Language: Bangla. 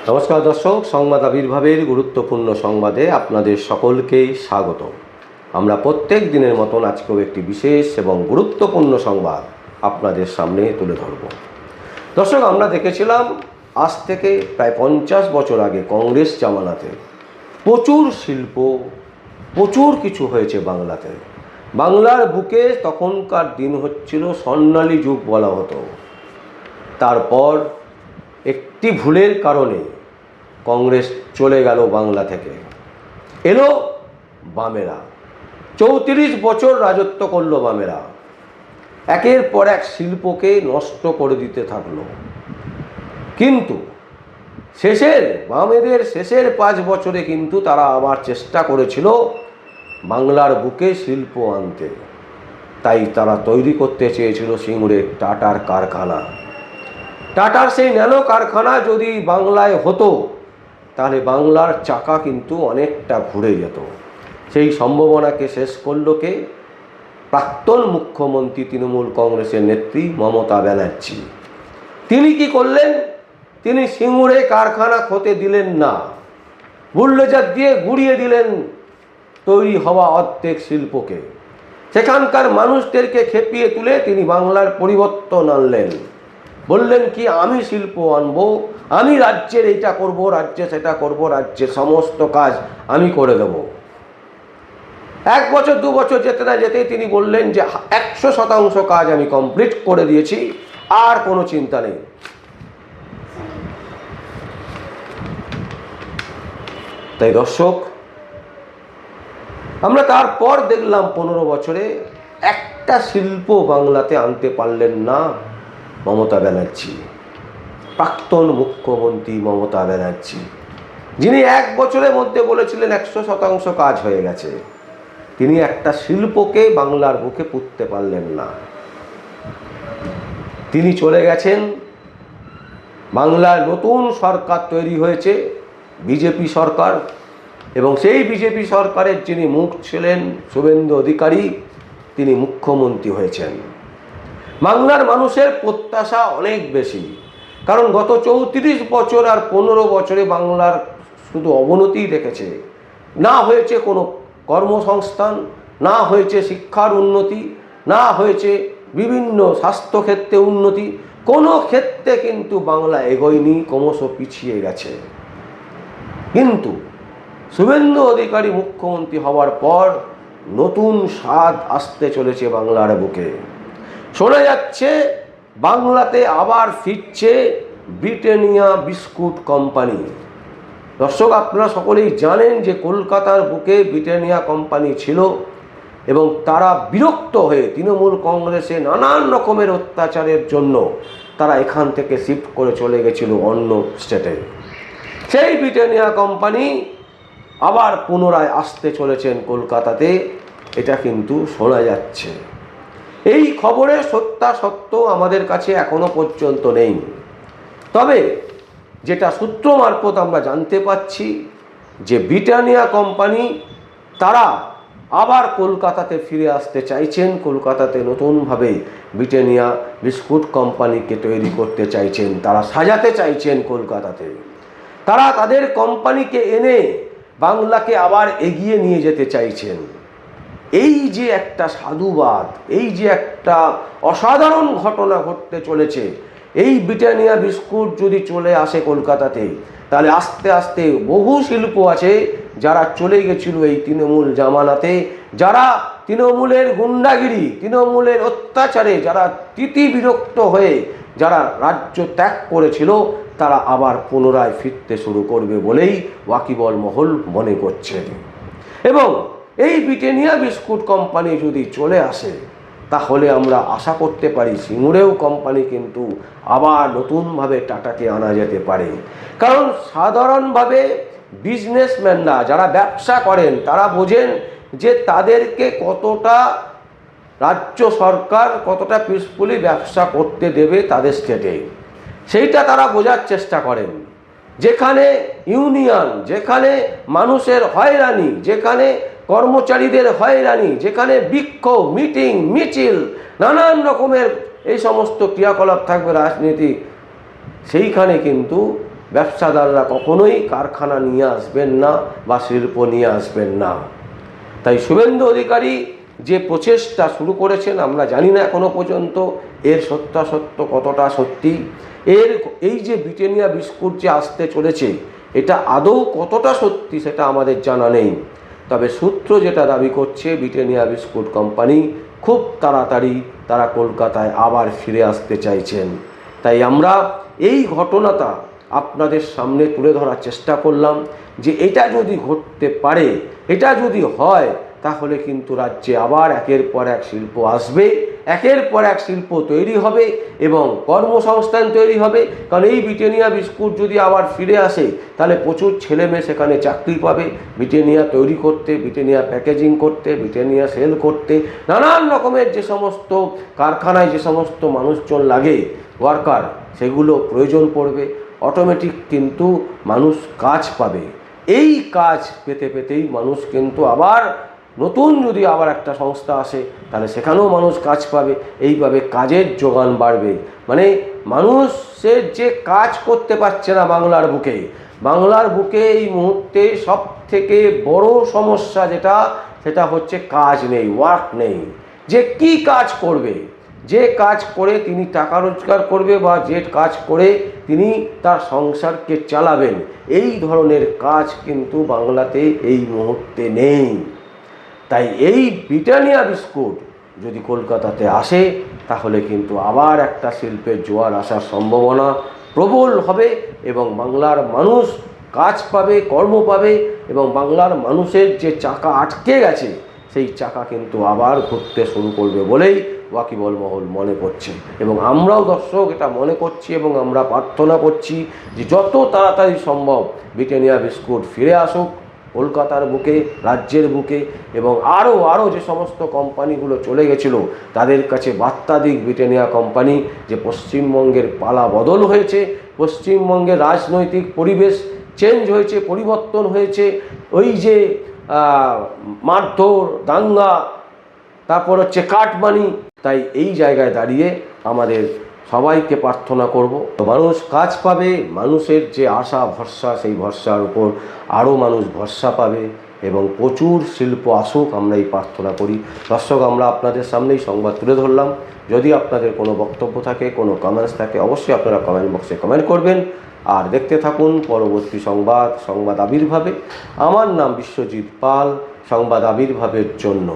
নমস্কার দর্শক, সংবাদ আবির্ভাবের গুরুত্বপূর্ণ সংবাদে আপনাদের সকলকেই স্বাগত। আমরা প্রত্যেক দিনের মতন আজকেও একটি বিশেষ এবং গুরুত্বপূর্ণ সংবাদ আপনাদের সামনে তুলে ধরব। দর্শক, আমরা দেখেছিলাম আজ থেকে প্রায় 50 বছর আগে কংগ্রেস জামানাতে প্রচুর শিল্প, প্রচুর কিছু হয়েছে বাংলাতে। বাংলার বুকে তখনকার দিন হচ্ছিল স্বর্ণালী যুগ বলা হতো। তারপর একটি ভুলের কারণে কংগ্রেস চলে গেল বাংলা থেকে, এলো বামেরা। 34 বছর রাজত্ব করলো বামেরা, একের পর এক শিল্পকে নষ্ট করে দিতে থাকলো। কিন্তু বামেদের শেষের 5 বছরে কিন্তু তারা আবার চেষ্টা করেছিল বাংলার বুকে শিল্প আনতে। তাই তারা তৈরি করতে চেয়েছিল সিঙ্গুরে টাটার কারখানা। টাটার সেই ন্যানো কারখানা যদি বাংলায় হতো তাহলে বাংলার চাকা কিন্তু অনেকটা ঘুরে যেত। সেই সম্ভাবনাকে শেষ করল কে? প্রাক্তন মুখ্যমন্ত্রী তৃণমূল কংগ্রেসের নেত্রী মমতা ব্যানার্জি। তিনি কি করলেন? তিনি সিঙ্গুরে কারখানা হতে দিলেন না, বুলডোজার দিয়ে গুড়িয়ে দিলেন তৈরি হওয়া অর্ধেক শিল্পকে। সেখানকার মানুষদেরকে খেপিয়ে তুলে তিনি বাংলার পরিবর্তন আনলেন। বললেন কি, আমি শিল্প আনবো, আমি রাজ্যের এইটা করব, রাজ্যে সেটা করব, রাজ্যের সমস্ত কাজ আমি করে দেব। 1 বছর 2 বছর যেতে না যেতেই তিনি বললেন যে 100% কাজ আমি কমপ্লিট করে দিয়েছি, আর কোনো চিন্তা নেই। তাই দর্শক, আমরা তারপর দেখলাম 15 বছরে একটা শিল্প বাংলাতে আনতে পারলেন না মমতা ব্যানার্জি, প্রাক্তন মুখ্যমন্ত্রী মমতা ব্যানার্জি, যিনি 1 বছরের মধ্যে বলেছিলেন 100% কাজ হয়ে গেছে। তিনি একটা শিল্পকে বাংলার বুকে পুঁততে পারলেন না। তিনি চলে গেছেন। বাংলার নতুন সরকার তৈরি হয়েছে, বিজেপি সরকার, এবং সেই বিজেপি সরকারের যিনি মুখ ছিলেন শুভেন্দু অধিকারী, তিনি মুখ্যমন্ত্রী হয়েছেন। বাংলার মানুষের প্রত্যাশা অনেক বেশি, কারণ গত 34 বছর আর 15 বছরে বাংলার শুধু অবনতিই দেখেছে। না হয়েছে কোনো কর্মসংস্থান, না হয়েছে শিক্ষার উন্নতি, না হয়েছে বিভিন্ন স্বাস্থ্যক্ষেত্রে উন্নতি। কোনো ক্ষেত্রে কিন্তু বাংলা এগোয়নি, ক্রমশ পিছিয়ে গেছে। কিন্তু শুভেন্দু অধিকারী মুখ্যমন্ত্রী হওয়ার পর নতুন স্বাদ আসতে চলেছে বাংলার বুকে। শোনা যাচ্ছে বাংলাতে আবার ফিরছে ব্রিটানিয়া বিস্কুট কোম্পানি। দর্শক, আপনারা সকলেই জানেন যে কলকাতার বুকে ব্রিটানিয়া কোম্পানি ছিল, এবং তারা বিরক্ত হয়ে তৃণমূল কংগ্রেসে নানান রকমের অত্যাচারের জন্য তারা এখান থেকে শিফট করে চলে গেছিল অন্য স্টেটে। সেই ব্রিটানিয়া কোম্পানি আবার পুনরায় আসতে চলেছেন কলকাতাতে, এটা কিন্তু শোনা যাচ্ছে। এই খবরের সত্যাসত্য আমাদের কাছে এখনো পর্যন্ত নেই, তবে যেটা সূত্র মারফত আমরা জানতে পাচ্ছি যে ব্রিটানিয়া কোম্পানি তারা আবার কলকাতাতে ফিরে আসতে চাইছেন। কলকাতাতে নতুনভাবে ব্রিটানিয়া বিস্কুট কোম্পানিকে তৈরি করতে চাইছেন, তারা সাজাতে চাইছেন কলকাতাতে। তারা তাদের কোম্পানিকে এনে বাংলাকে আবার এগিয়ে নিয়ে যেতে চাইছেন। এই যে একটা সাধুবাদ, এই যে একটা অসাধারণ ঘটনা ঘটতে চলেছে, এই ব্রিটানিয়া বিস্কুট যদি চলে আসে কলকাতাতে, তাহলে আস্তে আস্তে বহু শিল্প আছে যারা চলে গেছিল এই তৃণমূল জামানাতে, যারা তৃণমূলের গুন্ডাগিরি, তৃণমূলের অত্যাচারে যারা বিরক্ত হয়ে যারা রাজ্য ত্যাগ করেছিল, তারা আবার পুনরায় ফিরতে শুরু করবে বলেই ওয়াকিবল মহল মনে করছে। এবং এই ব্রিটানিয়া বিস্কুট কোম্পানি যদি চলে আসে, তাহলে আমরা আশা করতে পারি সিঙ্গুরেও কোম্পানি কিন্তু আবার নতুনভাবে টাটাকে আনা যেতে পারে। কারণ সাধারণভাবে বিজনেসম্যানরা যারা ব্যবসা করেন তারা বোঝেন যে তাদেরকে কতটা রাজ্য সরকার কতটা পিসফুলি ব্যবসা করতে দেবে তাদের স্টেটে, সেইটা তারা বোঝার চেষ্টা করেন। যেখানে ইউনিয়ন, যেখানে মানুষের হয়রানি, যেখানে কর্মচারীদের হয়রানি, যেখানে বিক্ষোভ, মিটিং, মিছিল, নানান রকমের এই সমস্ত ক্রিয়াকলাপ থাকবে রাজনীতি, সেইখানে কিন্তু ব্যবসাদাররা কখনোই কারখানা নিয়ে আসবেন না বা শিল্প নিয়ে আসবেন না। তাই শুভেন্দু অধিকারী যে প্রচেষ্টা শুরু করেছেন, আমরা জানি না এখনো পর্যন্ত এর সত্যাসত্য কতটা সত্যি, এই যে ব্রিটানিয়া বিস্কুট যে আসতে চলেছে এটা আদৌ কতটা সত্যি সেটা আমাদের জানা নেই। তবে সূত্র যেটা দাবি করছে, ব্রিটানিয়া বিস্কুট কোম্পানি খুব তাড়াতাড়ি তারা কলকাতায় আবার ফিরে আসতে চাইছেন। তাই আমরা এই ঘটনাটা আপনাদের সামনে তুলে ধরার চেষ্টা করলাম যে এটা যদি ঘটতে পারে, এটা যদি হয়, তাহলে কিন্তু রাজ্যে আবার একের পর এক শিল্প আসবে, একের পর এক শিল্প তৈরি হবে এবং কর্মসংস্থান তৈরি হবে। কারণ এই ব্রিটানিয়া বিস্কুট যদি আবার ফিরে আসে তাহলে প্রচুর ছেলে মেয়ে সেখানে চাকরি পাবে, ব্রিটানিয়া তৈরি করতে, ব্রিটানিয়া প্যাকেজিং করতে, ব্রিটানিয়া সেল করতে, নানান রকমের যে সমস্ত কারখানায় যে সমস্ত মানুষজন লাগে, ওয়ার্কার, সেগুলো প্রয়োজন পড়বে। অটোমেটিক কিন্তু মানুষ কাজ পাবে। এই কাজ পেতে পেতেই মানুষ কিন্তু আবার নতুন যদি আবার একটা সংস্থা আসে তাহলে সেখানেও মানুষ কাজ পাবে। এইভাবে কাজের যোগান বাড়বে। মানে মানুষের যে কাজ করতে পারছে না বাংলার বুকে এই মুহূর্তে সব থেকে বড় সমস্যা সেটা হচ্ছে কাজ নেই, ওয়ার্ক নেই। যে কি কাজ করবে, যে কাজ করে তিনি টাকা রোজগার করবে বা যে কাজ করে তিনি তার সংসারকে চালাবেন, এই ধরনের কাজ কিন্তু বাংলাতে এই মুহূর্তে নেই। তাই এই ব্রিটানিয়া বিস্কুট যদি কলকাতাতে আসে তাহলে কিন্তু আবার একটা শিল্পের জোয়ার আসার সম্ভাবনা প্রবল হবে এবং বাংলার মানুষ কাজ পাবে, কর্ম পাবে এবং বাংলার মানুষের যে চাকা আটকে গেছে সেই চাকা কিন্তু আবার ঘুরতে শুরু করবে বলেই ওয়াকিবল মহল মনে করছে। এবং আমরাও দর্শক এটা মনে করছি এবং আমরা প্রার্থনা করছি যে যত তাড়াতাড়ি সম্ভব ব্রিটানিয়া বিস্কুট ফিরে আসুক কলকাতার বুকে, রাজ্যের বুকে, এবং আরও যে সমস্ত কোম্পানিগুলো চলে গেছিলো তাদের কাছে বার্তা দিক ব্রিটানিয়া কোম্পানি যে পশ্চিমবঙ্গের পালা বদল হয়েছে, পশ্চিমবঙ্গের রাজনৈতিক পরিবেশ চেঞ্জ হয়েছে, পরিবর্তন হয়েছে। ওই যে মারধর, দাঙ্গা, তারপর হচ্ছে কাটমানি, তাই এই জায়গায় দাঁড়িয়ে আমাদের সবাইকে প্রার্থনা করব মানুষ কাজ পাবে, মানুষের যে আশা ভরসা সেই ভরসার উপর আরও মানুষ ভরসা পাবে এবং প্রচুর শিল্প আসুক, আমরা এই প্রার্থনা করি। দর্শক, আমরা আপনাদের সামনেই সংবাদ তুলে ধরলাম। যদি আপনাদের কোনো বক্তব্য থাকে, কোনো কমেন্টস থাকে, অবশ্যই আপনারা কমেন্ট বক্সে কমেন্ট করবেন। আর দেখতে থাকুন পরবর্তী সংবাদ আবির্ভাবে। আমার নাম বিশ্বজিৎ পাল, সংবাদ আবির্ভাবের জন্য।